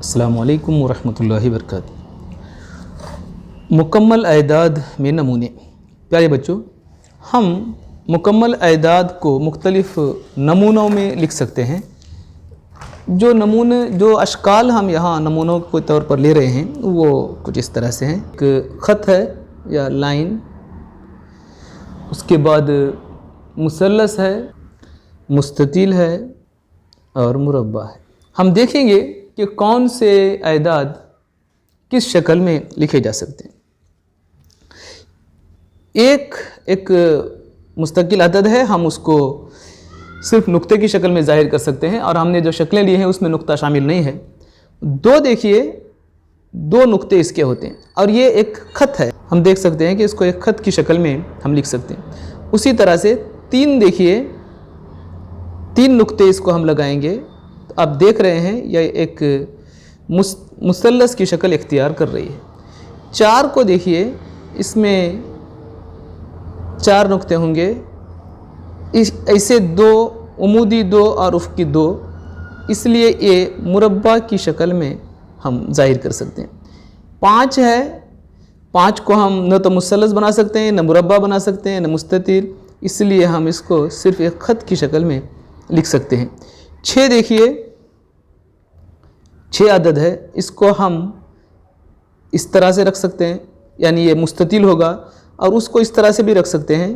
अस्सलामु अलैकुम वरहमतुल्लाहि वबरकातुहू। मुकम्मल अयदाद में नमूने। प्यारे बच्चों, हम मुकम्मल अयदाद को मुख्तलिफ़ नमूनों में लिख सकते हैं। जो अशकाल हम यहाँ नमूनों के तौर पर ले रहे हैं वो कुछ इस तरह से हैं। एक ख़त है या लाइन, उसके बाद मुसल्लस है, मुस्ततील है और मुरब्बा है। हम देखेंगे कि कौन से अयदाद किस शक्ल में लिखे जा सकते हैं। एक मुस्तकिल अदद है, हम उसको सिर्फ नुक्ते की शक्ल में ज़ाहिर कर सकते हैं और हमने जो शक्लें ली हैं उसमें नुक्ता शामिल नहीं है। दो देखिए, दो नुक्ते इसके होते हैं और ये एक ख़त है। हम देख सकते हैं कि इसको एक ख़त की शक्ल में हम लिख सकते हैं। उसी तरह से तीन देखिए, तीन नुक्ते इसको हम लगाएंगे तो आप देख रहे हैं यह एक मुसल्लस की शक्ल इख्तियार कर रही है। चार को देखिए, इसमें चार नुक्ते होंगे, ऐसे दो उमूदी दो और उफ़क़ी दो, इसलिए ये मुरब्बा की शक्ल में हम ज़ाहिर कर सकते हैं। पाँच है, पाँच को हम न तो मुसल्लस बना सकते हैं, न मुरब्बा बना सकते हैं, न मुस्ततील, इसलिए हम इसको सिर्फ एक ख़त की शक्ल में लिख सकते हैं। छः देखिए, छः अदद है, इसको हम इस तरह से रख सकते हैं, यानी ये मुस्ततील होगा, और उसको इस तरह से भी रख सकते हैं।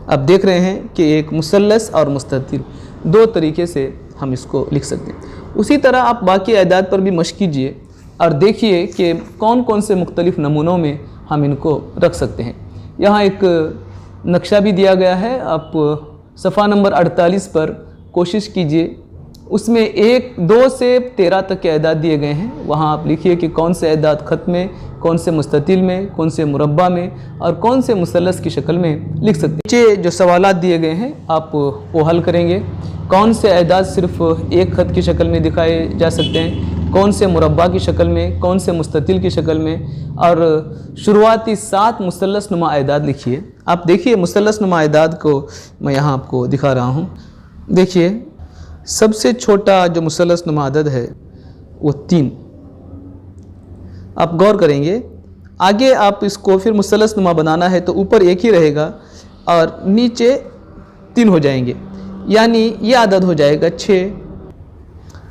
आप देख रहे हैं कि एक मुसल्लस और मुस्ततील, दो तरीके से हम इसको लिख सकते हैं। उसी तरह आप बाकी अयदाद पर भी मश्क कीजिए और देखिए कि कौन कौन से मुख्तलिफ़ नमूनों में हम इनको रख सकते हैं। यहाँ एक नक्शा भी दिया गया है, आप सफ़ा नंबर 48 पर कोशिश कीजिए, उसमें 1, 2 से 13 तक के अयदाद दिए गए हैं। वहाँ आप लिखिए कि कौन से अयदाद ख़त में, कौन से मुस्ततील में, कौन से मुरब्बा में और कौन से मुसल्लस की शक्ल में लिख सकते हैं। नीचे जो सवालात दिए गए हैं आप वो हल करेंगे। कौन से अयदाद सिर्फ एक ख़त की शक्ल में दिखाए जा सकते हैं, कौन से मुरब्बा की शक्ल में, कौन से मुस्ततील की शक्ल में, और शुरुआती 7 मुसल्लस नुमा अयदाद लिखिए। आप देखिए मुसल्लस नुमा अयदाद को मैं यहाँ आपको दिखा रहा हूँ। देखिए सबसे छोटा जो मुसल्लस नुमा अदद है वो 3। आप गौर करेंगे, आगे आप इसको फिर मुसल्लस नुमा बनाना है तो ऊपर एक ही रहेगा और नीचे 3 हो जाएंगे, यानी ये अदद हो जाएगा 6।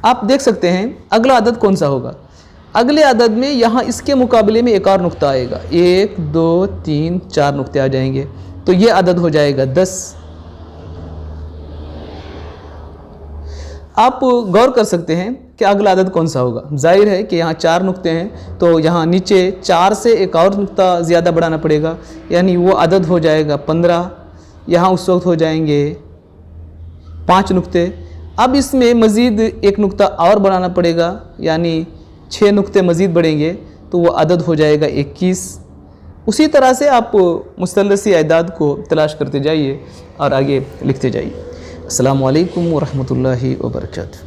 आप देख सकते हैं अगला अदद कौन सा होगा। अगले अदद में यहाँ इसके मुकाबले में एक और नुक्ता आएगा, 1, 2, 3, 4 नुक्ते आ जाएंगे, तो ये अदद हो जाएगा 10। आप गौर कर सकते हैं कि अगला अदद कौन सा होगा। जाहिर है कि यहाँ 4 नुक्ते हैं तो यहाँ नीचे 4 से एक और नुक्ता ज़्यादा बढ़ाना पड़ेगा, यानी वो अदद हो जाएगा 15। यहाँ उस वक्त हो जाएंगे 5 नुक्ते। अब इसमें मज़ीद एक नुक्ता और बढ़ाना पड़ेगा, यानी 6 नुक्ते मज़ीद बढ़ेंगे तो वो अदद हो जाएगा 21। उसी तरह से आप मुसल्लसी अयदाद को तलाश करते जाइए और आगे लिखते जाइए। अस्सलामु अलैकुम वरहमतुल्लाहि वबरकातुहू।